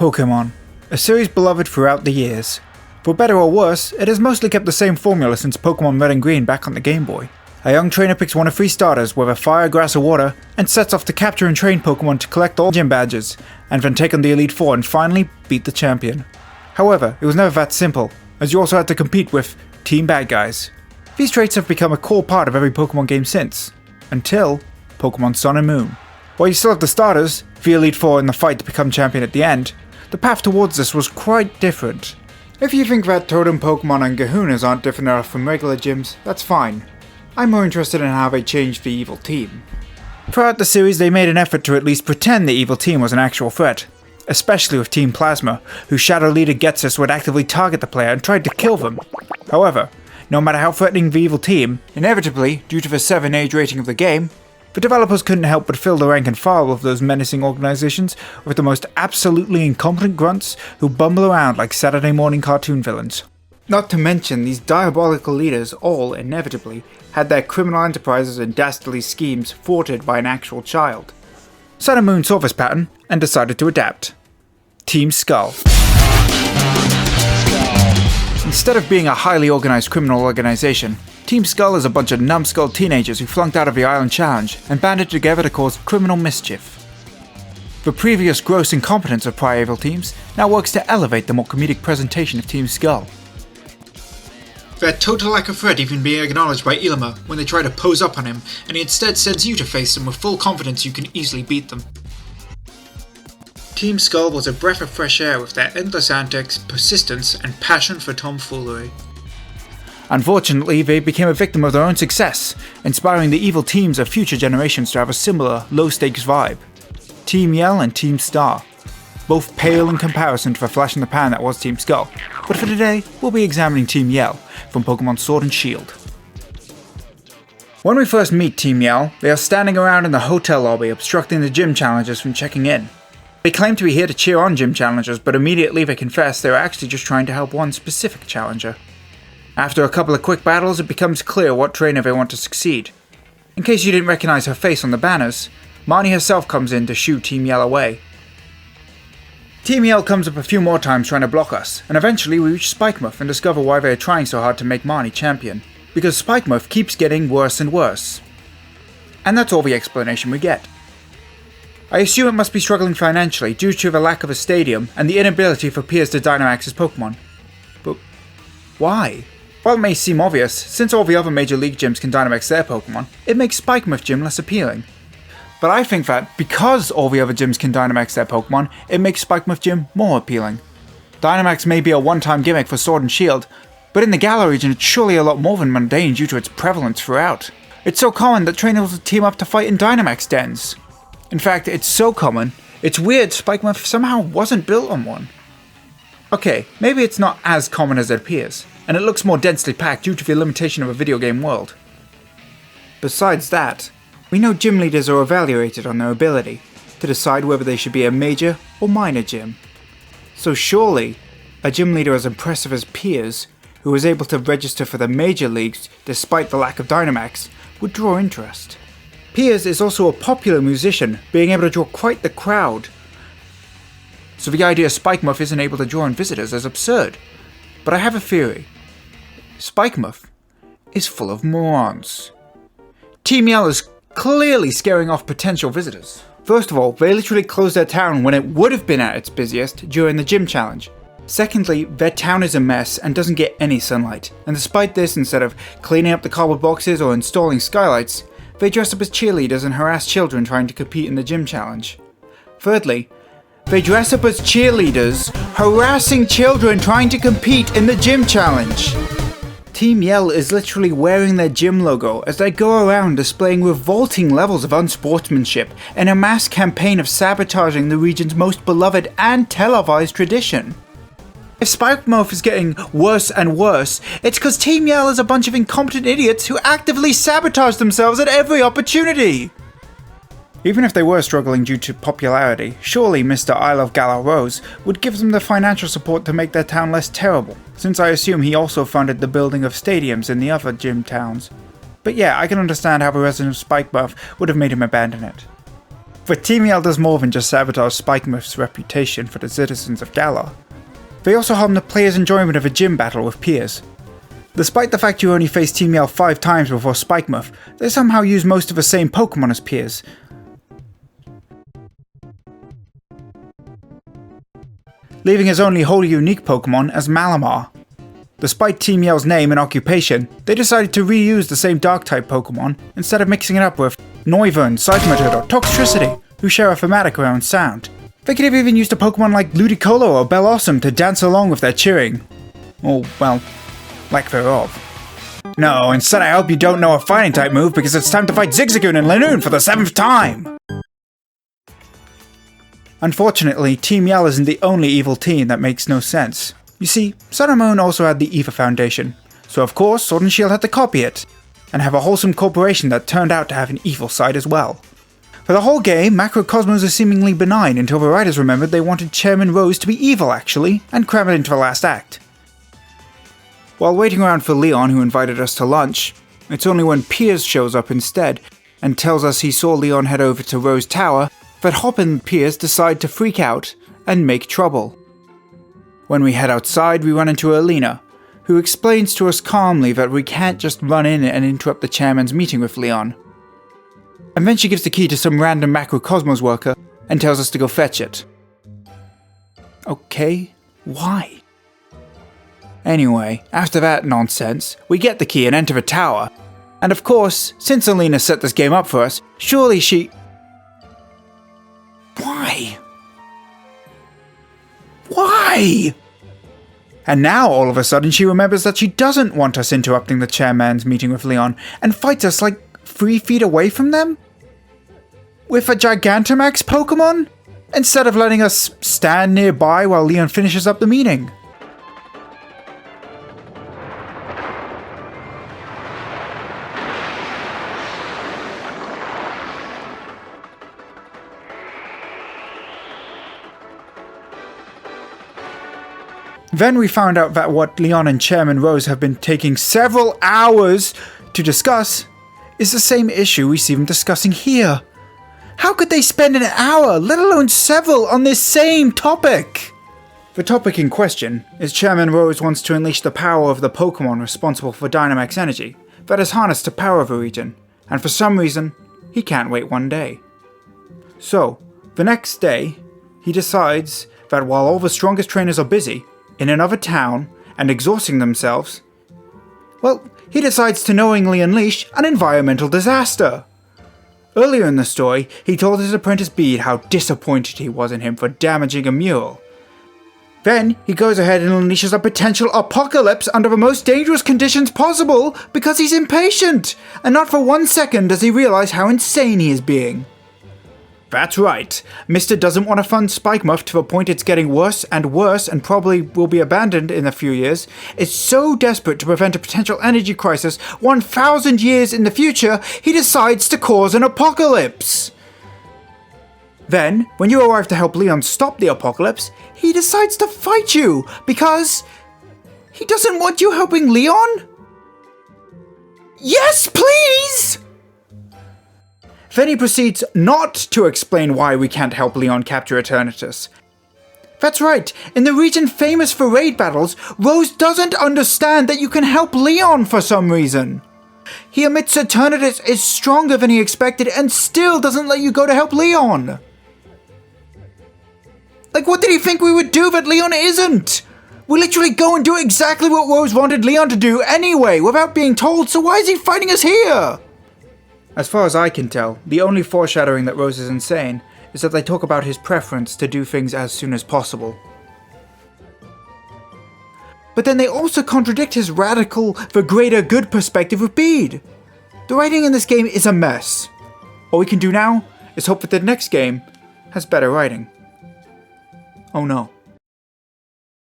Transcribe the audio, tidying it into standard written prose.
Pokémon, a series beloved throughout the years. For better or worse, it has mostly kept the same formula since Pokémon Red and Green back on the Game Boy. A young trainer picks one of 3 starters, whether fire, grass or water, and sets off to capture and train Pokémon to collect all gym badges, and then take on the Elite Four and finally beat the champion. However, it was never that simple, as you also had to compete with Team Bad Guys. These traits have become a core part of every Pokémon game since, until Pokémon Sun and Moon. While you still have the starters, the Elite Four in the fight to become champion at the end, the path towards this was quite different. If you think that Totem Pokémon and Gahunas aren't different enough from regular gyms, that's fine. I'm more interested in how they changed the evil team. Throughout the series they made an effort to at least pretend the evil team was an actual threat, especially with Team Plasma, whose shadow leader Getsus would actively target the player and tried to kill them. However, no matter how threatening the evil team, inevitably, due to the 7 age rating of the game, the developers couldn't help but fill the rank and file of those menacing organizations with the most absolutely incompetent grunts who bumble around like Saturday morning cartoon villains. Not to mention, these diabolical leaders all, inevitably, had their criminal enterprises and dastardly schemes thwarted by an actual child. Sun and Moon saw this pattern and decided to adapt. Team Skull. Instead of being a highly organized criminal organization, Team Skull is a bunch of numbskull teenagers who flunked out of the Island Challenge and banded together to cause criminal mischief. The previous gross incompetence of prior evil teams now works to elevate the more comedic presentation of Team Skull. Their total lack of threat even being acknowledged by Ilima when they try to pose up on him, and he instead sends you to face them with full confidence you can easily beat them. Team Skull was a breath of fresh air with their endless antics, persistence, and passion for tomfoolery. Unfortunately, they became a victim of their own success, inspiring the evil teams of future generations to have a similar, low-stakes vibe. Team Yell and Team Star. Both pale in comparison to the flash in the pan that was Team Skull, but for today, we'll be examining Team Yell from Pokémon Sword and Shield. When we first meet Team Yell, they are standing around in the hotel lobby obstructing the gym challengers from checking in. They claim to be here to cheer on gym challengers, but immediately they confess they are actually just trying to help one specific challenger. After a couple of quick battles, it becomes clear what trainer they want to succeed. In case you didn't recognize her face on the banners, Marnie herself comes in to shoo Team Yell away. Team Yell comes up a few more times trying to block us, and eventually we reach Spikemuth and discover why they are trying so hard to make Marnie champion. Because Spikemuth keeps getting worse and worse. And that's all the explanation we get. I assume it must be struggling financially due to the lack of a stadium and the inability for peers to Dynamax his Pokémon. But why? While it may seem obvious, since all the other major league gyms can Dynamax their Pokémon, it makes Spikemuth Gym less appealing. But I think that, because all the other gyms can Dynamax their Pokémon, it makes Spikemuth Gym more appealing. Dynamax may be a one-time gimmick for Sword and Shield, but in the Galar region it's surely a lot more than mundane due to its prevalence throughout. It's so common that trainers will team up to fight in Dynamax dens. In fact, it's so common, it's weird Spikemuth somehow wasn't built on one. Okay, maybe it's not as common as it appears, and it looks more densely packed due to the limitation of a video game world. Besides that, we know gym leaders are evaluated on their ability to decide whether they should be a major or minor gym. So surely, a gym leader as impressive as Piers, who was able to register for the major leagues despite the lack of Dynamax, would draw interest. Piers is also a popular musician, being able to draw quite the crowd. So the idea Spikemuth isn't able to draw in visitors is absurd. But I have a theory. Spikemuth is full of morons. Team Yell is clearly scaring off potential visitors. First of all, they literally closed their town when it would have been at its busiest during the gym challenge. Secondly, their town is a mess and doesn't get any sunlight, and despite this, instead of cleaning up the cardboard boxes or installing skylights, they dress up as cheerleaders and harass children trying to compete in the gym challenge. Thirdly, they dress up as cheerleaders, harassing children trying to compete in the gym challenge. Team Yell is literally wearing their gym logo as they go around displaying revolting levels of unsportsmanship in a mass campaign of sabotaging the region's most beloved and televised tradition. If Spikemuth is getting worse and worse, it's because Team Yell is a bunch of incompetent idiots who actively sabotage themselves at every opportunity! Even if they were struggling due to popularity, surely Mr. I Love Galar Rose would give them the financial support to make their town less terrible, since I assume he also funded the building of stadiums in the other gym towns. But yeah, I can understand how the resident of Spikemuth would have made him abandon it. But Team Yell does more than just sabotage Spikemuth's reputation for the citizens of Galar. They also harm the player's enjoyment of a gym battle with peers. Despite the fact you only face Team Yell 5 times before Spikemuth, they somehow use most of the same Pokémon as peers. Leaving his only wholly unique Pokémon as Malamar. Despite Team Yell's name and occupation, they decided to reuse the same Dark-type Pokémon instead of mixing it up with Noivern, Seismitoad, or Toxtricity, who share a thematic around sound. They could have even used a Pokémon like Ludicolo or Bellossom to dance along with their cheering. Or, well, lack thereof. No, instead I hope you don't know a fighting type move because it's time to fight Zigzagoon and Lanoon for the 7th time! Unfortunately, Team Yell isn't the only evil team that makes no sense. You see, Sun and Moon also had the Ether Foundation, so of course Sword and Shield had to copy it, and have a wholesome corporation that turned out to have an evil side as well. For the whole game, Macrocosmos are seemingly benign until the writers remembered they wanted Chairman Rose to be evil actually, and cram it into the last act. While waiting around for Leon, who invited us to lunch, it's only when Piers shows up instead, and tells us he saw Leon head over to Rose Tower, that Hop and Piers decide to freak out and make trouble. When we head outside, we run into Alina, who explains to us calmly that we can't just run in and interrupt the chairman's meeting with Leon. And then she gives the key to some random Macrocosmos worker and tells us to go fetch it. Okay, why? Anyway, after that nonsense, we get the key and enter the tower. And of course, since Alina set this game up for us, surely she... Why? Why? And now, all of a sudden, she remembers that she doesn't want us interrupting the chairman's meeting with Leon, and fights us like 3 feet away from them? With a Gigantamax Pokémon? Instead of letting us stand nearby while Leon finishes up the meeting. Then we found out that what Leon and Chairman Rose have been taking several hours to discuss is the same issue we see them discussing here. How could they spend an hour, let alone several, on this same topic? The topic in question is Chairman Rose wants to unleash the power of the Pokémon responsible for Dynamax energy that is harnessed to power the region, and for some reason, he can't wait one day. So, the next day, he decides that while all the strongest trainers are busy, in another town, and exhausting themselves, well, he decides to knowingly unleash an environmental disaster. Earlier in the story, he told his apprentice Bede how disappointed he was in him for damaging a mural. Then, he goes ahead and unleashes a potential apocalypse under the most dangerous conditions possible because he's impatient, and not for 1 second does he realize how insane he is being. That's right, Mr. doesn't want to fund Spikemuth to the point it's getting worse and probably will be abandoned in a few years. It's so desperate to prevent a potential energy crisis 1,000 years in the future, he decides to cause an apocalypse. Then, when you arrive to help Leon stop the apocalypse, he decides to fight you because he doesn't want you helping Leon? Yes, please! Then he proceeds not to explain why we can't help Leon capture Eternatus. That's right, in the region famous for raid battles, Rose doesn't understand that you can help Leon for some reason. He admits Eternatus is stronger than he expected and still doesn't let you go to help Leon. Like, what did he think we would do that Leon isn't? We literally go and do exactly what Rose wanted Leon to do anyway, without being told, so why is he fighting us here? As far as I can tell, the only foreshadowing that Rose is insane is that they talk about his preference to do things as soon as possible. But then they also contradict his radical, the greater good perspective with Bede. The writing in this game is a mess. All we can do now is hope that the next game has better writing. Oh no.